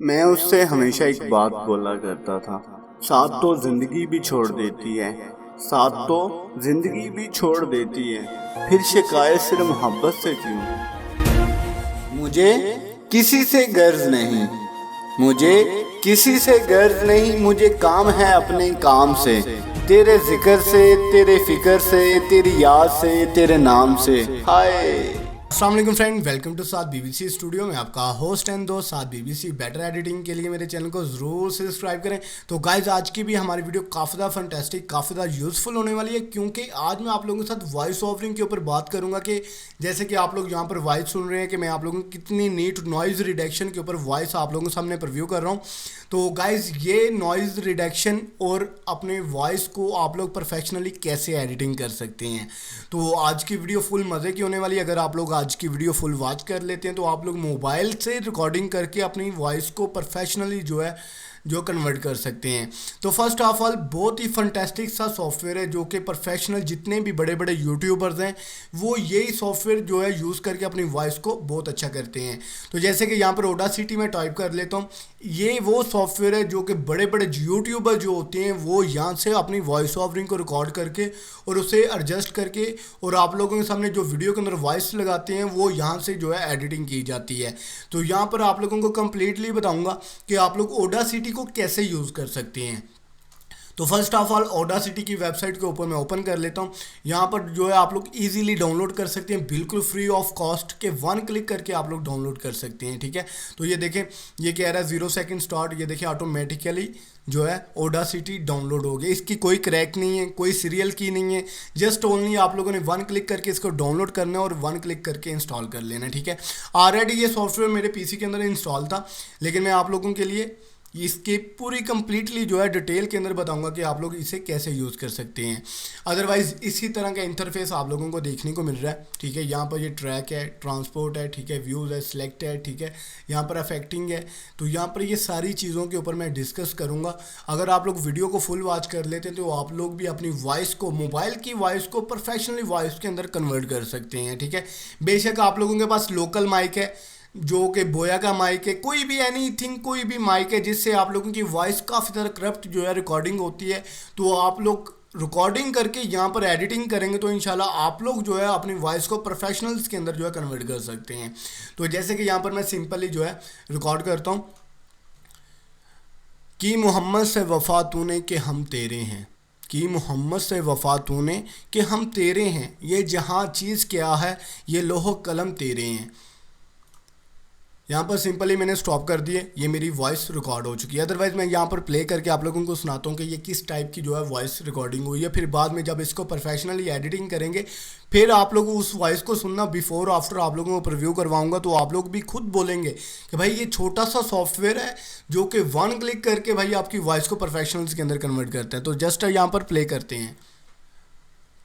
मैं उससे हमेशा एक बात बोला करता था, साथ तो जिंदगी भी छोड़ देती है, साथ तो जिंदगी भी छोड़ देती है, फिर शिकायत सिर्फ मोहब्बत से क्यों। मुझे किसी से गर्ज नहीं, मुझे किसी से गर्ज नहीं, मुझे काम है अपने काम से, तेरे जिक्र से, तेरे फिक्र से, तेरी याद से, तेरे नाम से। हाय अस्सलाम वालेकुम friend, welcome to Saad BBC studio में आपका होस्ट एंड दोस्त साद बीबीसी। बेटर एडिटिंग के लिए मेरे चैनल को ज़रूर सब्सक्राइब करें। तो गाइज आज की भी हमारी वीडियो काफ़ी ज़्यादा फंटेस्टिक, काफ़ी ज़्यादा यूज़फुल होने वाली है, क्योंकि आज मैं आप लोगों के साथ वॉइस ओवरिंग के ऊपर बात करूंगा कि जैसे कि आप लोग यहाँ पर वॉइस सुन रहे हैं कि मैं आप लोगों को कितनी नीट नॉइज़ रिडक्शन के ऊपर वॉइस आप लोगों के सामने प्रीव्यू कर रहा हूँ। तो गाइज ये नॉइज़ रिडक्शन और अपने वॉइस को आप लोग प्रोफेशनली कैसे एडिटिंग कर सकते हैं, तो आज की वीडियो फुल मज़े की होने वाली है। अगर आप लोग आज की वीडियो फुल वॉच कर लेते हैं तो आप लोग मोबाइल से रिकॉर्डिंग करके अपनी वॉइस को प्रोफेशनली जो कन्वर्ट कर सकते हैं। तो फर्स्ट ऑफ ऑल बहुत ही फंटेस्टिक सा सॉफ्टवेयर है जो कि प्रोफेशनल जितने भी बड़े बड़े यूट्यूबर्स हैं वो यही सॉफ्टवेयर जो है यूज़ करके अपनी वॉइस को बहुत अच्छा करते हैं। तो जैसे कि यहाँ पर ऑडासिटी में टाइप कर लेता हूँ, ये वो सॉफ्टवेयर है जो कि बड़े बड़े यूट्यूबर जो होते हैं वो यहाँ से अपनी वॉइस ओवरिंग को रिकॉर्ड करके और उसे एडजस्ट करके और आप लोगों के सामने जो वीडियो के अंदर वॉइस लगाते हैं वो यहाँ से जो है एडिटिंग की जाती है। तो यहाँ पर आप लोगों को कम्प्लीटली बताऊँगा कि आप लोग ऑडासिटी को कैसे यूज़ कर सकते हैं। तो फर्स्ट ऑफ ऑल ऑडासिटी की वेबसाइट के ऊपर मैं ओपन कर लेता हूँ। यहाँ पर जो है आप लोग इजीली डाउनलोड कर सकते हैं, बिल्कुल फ्री ऑफ कॉस्ट के 1 क्लिक करके आप लोग डाउनलोड कर सकते हैं। ठीक है, तो ये देखें, ये कह रहा है 0 सेकेंड स्टार्ट, ये देखिए ऑटोमेटिकली जो है ऑडासिटी डाउनलोड हो गया। इसकी कोई क्रैक नहीं है, कोई सीरियल की नहीं है, जस्ट ओनली आप लोगों ने 1 क्लिक करके इसको डाउनलोड करना है और 1 क्लिक करके इंस्टॉल कर लेना है। ठीक है, ऑलरेडी ये सॉफ्टवेयर मेरे पीसी के अंदर इंस्टॉल था, लेकिन मैं आप लोगों के लिए इसकी पूरी कंप्लीटली जो है डिटेल के अंदर बताऊंगा कि आप लोग इसे कैसे यूज़ कर सकते हैं। अदरवाइज़ इसी तरह का इंटरफेस आप लोगों को देखने को मिल रहा है। ठीक है, यहाँ पर ये ट्रैक है, ट्रांसपोर्ट है, ठीक है, व्यूज़ है, सिलेक्ट है, ठीक है, यहाँ पर अफेक्टिंग है। तो यहाँ पर ये सारी चीज़ों के ऊपर मैं डिस्कस करूँगा। अगर आप लोग वीडियो को फुल वॉच कर लेते हैं तो आप लोग भी अपनी वॉइस को, मोबाइल की वॉइस को प्रोफेशनली वॉइस के अंदर कन्वर्ट कर सकते हैं। ठीक है, बेशक आप लोगों के पास लोकल माइक है जो कि बोया का माइक है, कोई भी एनीथिंग, कोई भी माइक है जिससे आप लोगों की वॉइस काफ़ी ज़्यादा करप्ट जो है रिकॉर्डिंग होती है, तो आप लोग रिकॉर्डिंग करके यहाँ पर एडिटिंग करेंगे तो इंशाल्लाह आप लोग जो है अपनी वॉइस को प्रोफेशनल्स के अंदर जो है कन्वर्ट कर सकते हैं। तो जैसे कि यहाँ पर मैं सिंपली जो है रिकॉर्ड करता हूँ कि मोहम्मद से वफ़ा तूने कि हम तेरे हैं, कि मोहम्मद से वफ़ा तूने कि हम तेरे हैं, ये जहाँ चीज़ क्या है ये लोहो कलम तेरे हैं। यहाँ पर सिंपली मैंने स्टॉप कर दिए, ये मेरी वॉइस रिकॉर्ड हो चुकी है। अदरवाइज़ मैं यहाँ पर प्ले करके आप लोगों को सुनाता हूँ कि ये किस टाइप की जो है वॉइस रिकॉर्डिंग हुई है। फिर बाद में जब इसको प्रोफेशनली एडिटिंग करेंगे फिर आप लोग उस वॉइस को सुनना, बिफोर आफ्टर आप लोगों को प्रीव्यू करवाऊंगा, तो आप लोग भी खुद बोलेंगे कि भाई ये छोटा सा सॉफ्टवेयर है जो कि 1 क्लिक करके भाई आपकी वॉइस को प्रोफेशनल्स के अंदर कन्वर्ट करते हैं। तो जस्ट यहाँ पर प्ले करते हैं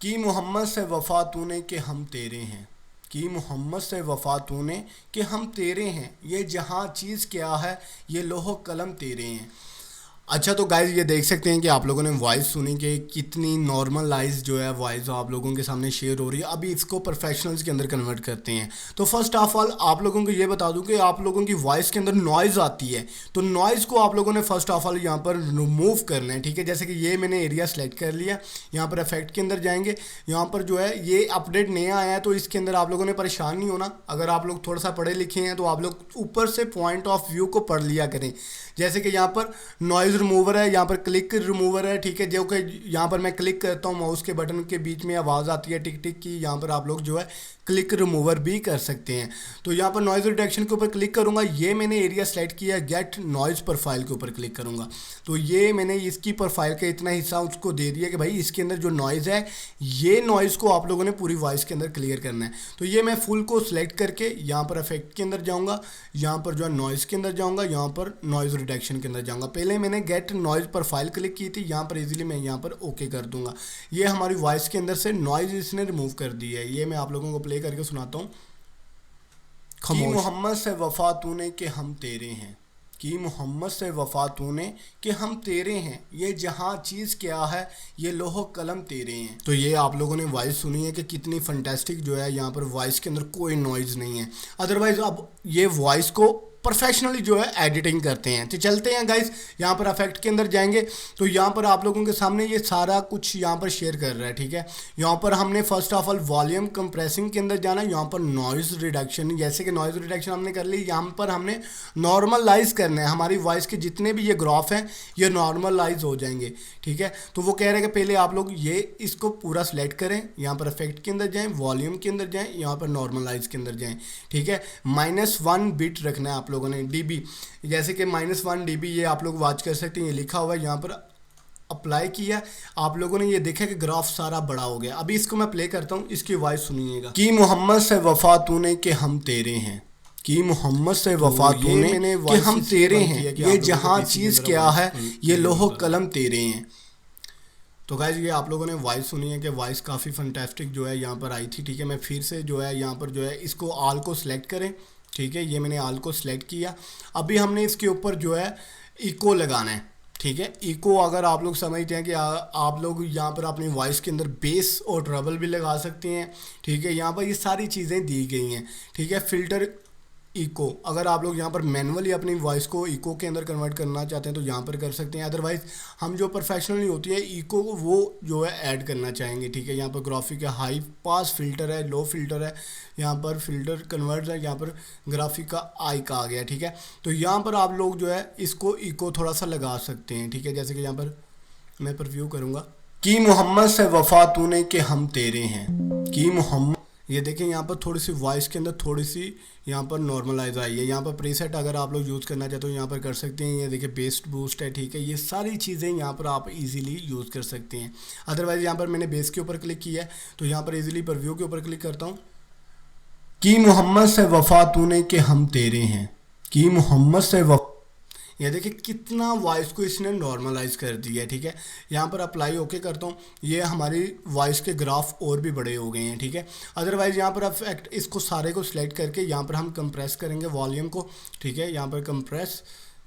कि मोहम्मद से वफ़ा तूने कि हम तेरे हैं, कि मोहम्मद से वफ़ा तूने कि हम तेरे हैं, ये जहाँ चीज़ क्या है ये लोहो कलम तेरे हैं। अच्छा, तो गाइज़ ये देख सकते हैं कि आप लोगों ने वॉइस सुनी कि कितनी नॉर्मलाइज जो है वॉइस आप लोगों के सामने शेयर हो रही है। अभी इसको प्रोफेशनल्स के अंदर कन्वर्ट करते हैं। तो फर्स्ट ऑफ ऑल आप लोगों को ये बता दूं कि आप लोगों की वॉइस के अंदर नॉइज़ आती है, तो नॉइज़ को आप लोगों ने फर्स्ट ऑफ ऑल यहाँ पर रिमूव करना है। ठीक है, जैसे कि ये मैंने एरिया सेलेक्ट कर लिया, यहाँ पर इफेक्ट के अंदर जाएंगे, यहाँ पर जो है ये अपडेट नया आया है तो इसके अंदर आप लोगों ने परेशान नहीं होना। अगर आप लोग थोड़ा सा पढ़े लिखे हैं तो आप लोग ऊपर से पॉइंट ऑफ व्यू को पढ़ लिया करें। जैसे कि यहाँ पर नॉइज़ रिमूवर है, यहाँ पर क्लिक रिमूवर है। ठीक है, जो कि यहाँ पर मैं क्लिक करता हूँ माउस के बटन के बीच में आवाज़ आती है टिक टिक की, यहाँ पर आप लोग जो है क्लिक रिमूवर भी कर सकते हैं। तो यहाँ पर नॉइज़ रिडक्शन के ऊपर क्लिक करूँगा, ये मैंने एरिया सेलेक्ट किया, गेट नॉइज़ प्रोफाइल के ऊपर क्लिक करूँगा तो ये मैंने इसकी प्रोफाइल का इतना हिस्सा उसको दे दिया कि भाई इसके अंदर जो नॉइज़ है ये नॉइज़ को आप लोगों ने पूरी वॉइस के अंदर क्लियर करना है। तो ये मैं फुल को सिलेक्ट करके यहाँ पर इफेक्ट के अंदर जाऊँगा, यहाँ पर जो है नॉइज़ के अंदर जाऊँगा, यहाँ पर नॉइज़ रिडक्शन के अंदर जाऊँगा। पहले मैंने गेट नॉइज़ प्रोफाइल क्लिक की थी, यहाँ पर इजीली मैं यहाँ पर ओके कर दूँगा। ये हमारी वॉइस के अंदर से नॉइज़ इसने रिमूव कर दी है। ये मैं आप लोगों को प्ले करके सुनाता हूँ। कि मोहम्मद से वफ़ा तूने कि हम तेरे हैं, कि मोहम्मद से वफ़ा तूने कि हम तेरे हैं, ये जहाँ चीज़ क्या है ये लोहो कलम तेरे हैं। तो ये आप लोगों ने वॉइस सुनी है कि कितनी फंटेस्टिक जो है, यहाँ पर वॉइस के अंदर कोई नॉइज़ नहीं है। अदरवाइज़ अब ये वॉइस को प्रोफेशनली जो है एडिटिंग करते हैं। तो चलते हैं गाइस, यहाँ पर इफेक्ट के अंदर जाएंगे तो यहाँ पर आप लोगों के सामने ये सारा कुछ यहाँ पर शेयर कर रहा है, ठीक है। यहाँ पर हमने first of all volume compressing के अंदर जाना, यहाँ पर नॉइज़ रिडक्शन, जैसे कि नॉइज़ रिडक्शन हमने कर ली, यहाँ पर हमने नॉर्मलाइज करना है। हमारी वॉइस के जितने भी ये ग्राफ हैं ये नॉर्मलाइज हो जाएंगे, ठीक है। तो वो कह रहे हैं कि पहले आप लोग ये इसको पूरा सेलेक्ट करें, यहाँ पर इफेक्ट के अंदर जाएं, वॉल्यूम के अंदर जाएं, यहाँ पर नॉर्मलाइज के अंदर जाएं, ठीक है। -1 बिट रखना है आप लोगों ने, डीबी, जैसे कि -1 dB ये आप लोग वॉच कर सकते हैं, ये लिखा हुआ है। यहाँ पर अप्लाई किया, आप लोगों ने ये देखा कि ग्राफ सारा बड़ा हो गया। अभी इसको मैं प्ले करता हूँ, इसकी वॉइस सुनिएगा। कि मोहम्मद से वफा तूने कि हम तेरे हैं, कि मोहम्मद से वफा तूने कि हम तेरे हैं, ये जहाँ चीज़ क्या है ये लोहो कलम तेरे हैं। तो गाइस ये आप लोगों ने वॉइस सुनी है कि वॉइस काफ़ी फंटेस्टिक जो है यहाँ पर आई थी, ठीक है। मैं फिर से जो है यहाँ पर जो है इसको ऑल को सिलेक्ट करें, ठीक है। ये मैंने ऑल को सिलेक्ट किया। अभी हमने इसके ऊपर जो है इको लगाना है, ठीक है। इको अगर आप लोग समझते हैं कि आप लोग यहाँ पर अपनी वॉइस के अंदर बेस और ट्रबल भी लगा सकते हैं, ठीक है। यहाँ पर ये सारी चीज़ें दी गई हैं, ठीक है। फिल्टर इको, अगर आप लोग यहाँ पर मैनुअली अपनी वॉइस को इको के अंदर कन्वर्ट करना चाहते हैं तो यहाँ पर कर सकते हैं। अदरवाइज़ हम जो प्रोफेशनली होती है इको को वो जो है ऐड करना चाहेंगे, ठीक है। यहाँ पर ग्राफिक है, हाई पास फिल्टर है, लो फिल्टर है, यहाँ पर फिल्टर कन्वर्ट है, यहाँ पर ग्राफिक का आई का आ गया, ठीक है। तो यहाँ पर आप लोग जो है इसको इको थोड़ा सा लगा सकते हैं, ठीक है। जैसे कि यहाँ पर मैं प्रीव्यू करूँगा, कि मोहम्मद से वफा तूने कि हम तेरे हैं, कि मोहम्मद, ये देखें यहाँ पर थोड़ी सी वॉइस के अंदर थोड़ी सी यहाँ पर नॉर्मलाइज आई है। यहाँ पर प्रीसेट अगर आप लोग यूज़ करना चाहते हो यहाँ पर कर सकते हैं। ये देखिए बेस्ट बूस्ट है, ठीक है। ये सारी चीज़ें यहाँ पर आप इजीली यूज़ कर सकते हैं। अदरवाइज़ यहाँ पर मैंने बेस के ऊपर क्लिक किया है तो यहाँ पर इजीली प्रीव्यू के ऊपर क्लिक करता हूँ। कि मोहम्मद से वफा तूने कि हम तेरे हैं, कि मोहम्मद से वफा, ये देखिए कितना वॉइस को इसने नॉर्मलाइज कर दिया है, ठीक है। यहाँ पर अप्लाई ओके करता हूँ, ये हमारी वॉइस के ग्राफ और भी बड़े हो गए हैं, ठीक है। अदरवाइज़ यहाँ पर इफेक्ट इसको सारे को सिलेक्ट करके यहाँ पर हम कंप्रेस करेंगे वॉल्यूम को, ठीक है। यहाँ पर कंप्रेस,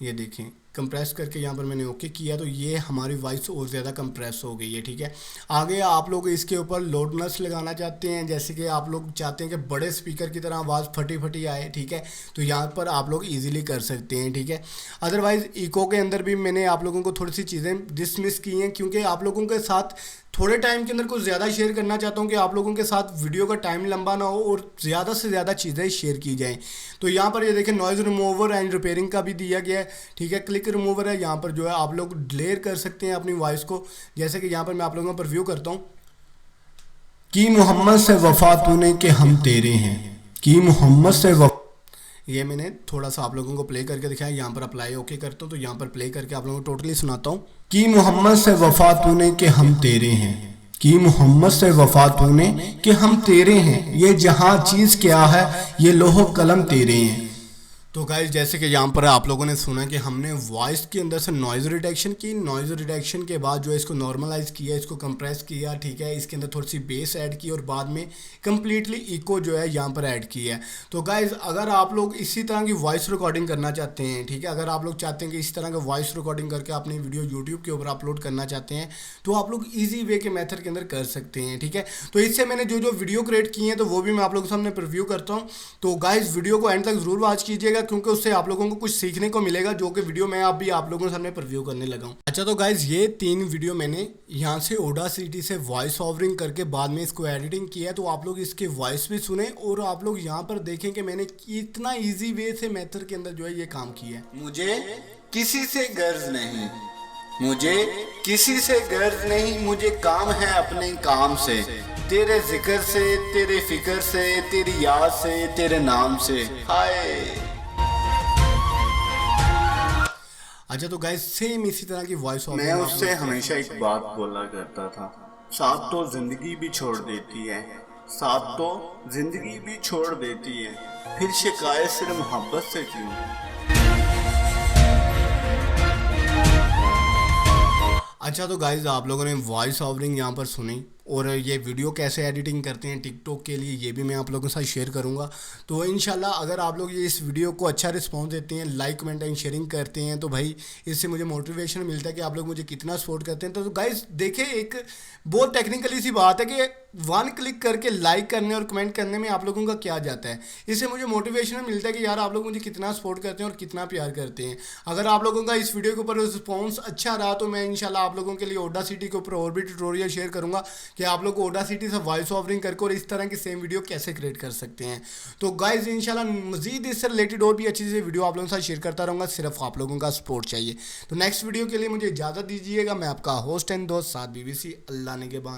ये देखें कंप्रेस करके यहाँ पर मैंने ओके किया तो ये हमारी वॉइस और ज़्यादा कंप्रेस हो गई है, ठीक है। आगे आप लोग इसके ऊपर लोडनेस लगाना चाहते हैं, जैसे कि आप लोग चाहते हैं कि बड़े स्पीकर की तरह आवाज़ फटी फटी आए, ठीक है। तो यहाँ पर आप लोग इजीली कर सकते हैं, ठीक है। अदरवाइज़ इको के अंदर भी मैंने आप लोगों को थोड़ी सी चीज़ें डिसमिस की हैं क्योंकि आप लोगों के साथ थोड़े टाइम के अंदर कुछ ज़्यादा शेयर करना चाहता हूँ कि आप लोगों के साथ वीडियो का टाइम लंबा ना हो और ज़्यादा से ज़्यादा चीज़ें शेयर की जाएँ। तो यहाँ पर ये देखें नॉइज़ रिमूवर एंड रिपेयरिंग का भी दिया गया है, ठीक है। क्लिक रिमूवर है, यहाँ पर जो है आप लोग डिलेयर कर सकते हैं अपनी वॉइस को, जैसे कि यहाँ पर मैं आप लोगों पर व्यू करता हूँ। कि मोहम्मद से वफा तूने कि हम तेरे हैं, कि मोहम्मद से वफा, ये मैंने थोड़ा सा आप लोगों को प्ले करके दिखाया। यहाँ पर अप्लाई ओके करता हूँ तो यहाँ पर प्ले करके आप लोगों को टोटली सुनाता हूँ। कि मोहम्मद से वफा तूने कि हम तेरे हैं, कि मोहम्मद से वफा तूने कि हम तेरे हैं, ये जहाँ चीज़ क्या है ये लोहो कलम तेरे हैं। तो गाइस जैसे कि यहाँ पर आप लोगों ने सुना कि हमने वॉइस के अंदर से नॉइज़ रिडक्शन की, नॉइज़ रिडक्शन के बाद जो है इसको नॉर्मलाइज किया, इसको कंप्रेस किया, ठीक है। इसके अंदर थोड़ी सी बेस ऐड की और बाद में कम्प्लीटली इको जो है यहाँ पर ऐड किया है। तो गाइस अगर आप लोग इसी तरह की वॉइस रिकॉर्डिंग करना चाहते हैं, ठीक है, अगर आप लोग चाहते हैं कि इस तरह का वॉइस रिकॉर्डिंग करके अपनी वीडियो यूट्यूब के ऊपर अपलोड करना चाहते हैं तो आप लोग ईजी वे के मेथड के अंदर कर सकते हैं, ठीक है। तो इससे मैंने जो जो वीडियो क्रिएट किए हैं तो वो भी मैं आप लोगों के सामने प्रीव्यू करता हूँ। तो गाइस वीडियो को एंड तक जरूर वॉच कीजिएगा क्योंकि उससे आप लोगों को कुछ सीखने को मिलेगा जो कि वीडियो मैं अभी आप लोगों के सामने प्रीव्यू करने लगा हूं। अच्छा तो गाइज ये 3 वीडियो मैंने यहाँ से ऑडासिटी से वॉइस ओवरिंग करके बाद में इसको एडिटिंग किया है, तो आप लोग इसके वॉइस भी सुने और आप लोग यहाँ पर देखें कि मैंने इतना ईजी वे से मेथड के अंदर जो है ये काम किया है। मुझे किसी से गर्ज नहीं, मुझे किसी से गर्ज नहीं, मुझे काम है अपने काम से, तेरे जिक्र से, तेरे फिक्र से, तेरी याद से, तेरे नाम से। हाय। अच्छा तो गाइस सेम इसी तरह की वॉइस मैं उससे हमेशा एक बात बोला करता था, साथ तो जिंदगी भी छोड़ देती है, साथ तो जिंदगी भी छोड़ देती है, फिर शिकायत सिर्फ मोहब्बत से क्यों। अच्छा तो गाइज आप लोगों ने वॉइस ओवरिंग यहाँ पर सुनी और ये वीडियो कैसे एडिटिंग करते हैं टिकटॉक के लिए ये भी मैं आप लोगों के साथ शेयर करूँगा। तो इंशाल्लाह अगर आप लोग ये इस वीडियो को अच्छा रिस्पॉन्स देते हैं, लाइक कमेंट एंड शेयरिंग करते हैं तो भाई इससे मुझे मोटिवेशन मिलता है कि आप लोग मुझे कितना सपोर्ट करते हैं। तो गाइज देखिए एक बहुत टेक्निकली सी बात है कि वन क्लिक करके लाइक करने और कमेंट करने में आप लोगों का क्या जाता है। इससे मुझे मोटिवेशन मिलता है कि यार आप लोग मुझे कितना सपोर्ट करते हैं और कितना प्यार करते हैं। अगर आप लोगों का इस वीडियो के ऊपर रिस्पॉन्स अच्छा रहा तो मैं इंशाल्लाह आप लोगों के लिए ऑडासिटी के ऊपर और भी ट्यूटोरियल शेयर करूंगा कि आप लोग ऑडासिटी से वॉइस ओवरिंग करके और इस तरह की सेम वीडियो कैसे क्रिएट कर सकते हैं। तो गाइज इंशाल्लाह मजीद इससे रिलेटेड और भी अच्छी से वीडियो आप लोगों के साथ शेयर करता रहूँगा, सिर्फ आप लोगों का सपोर्ट चाहिए। तो नेक्स्ट वीडियो के लिए मुझे इजाज़त दीजिएगा। मैं आपका होस्ट एंड दोस्त साद बीबीसी, अल्लाह ने के बाद।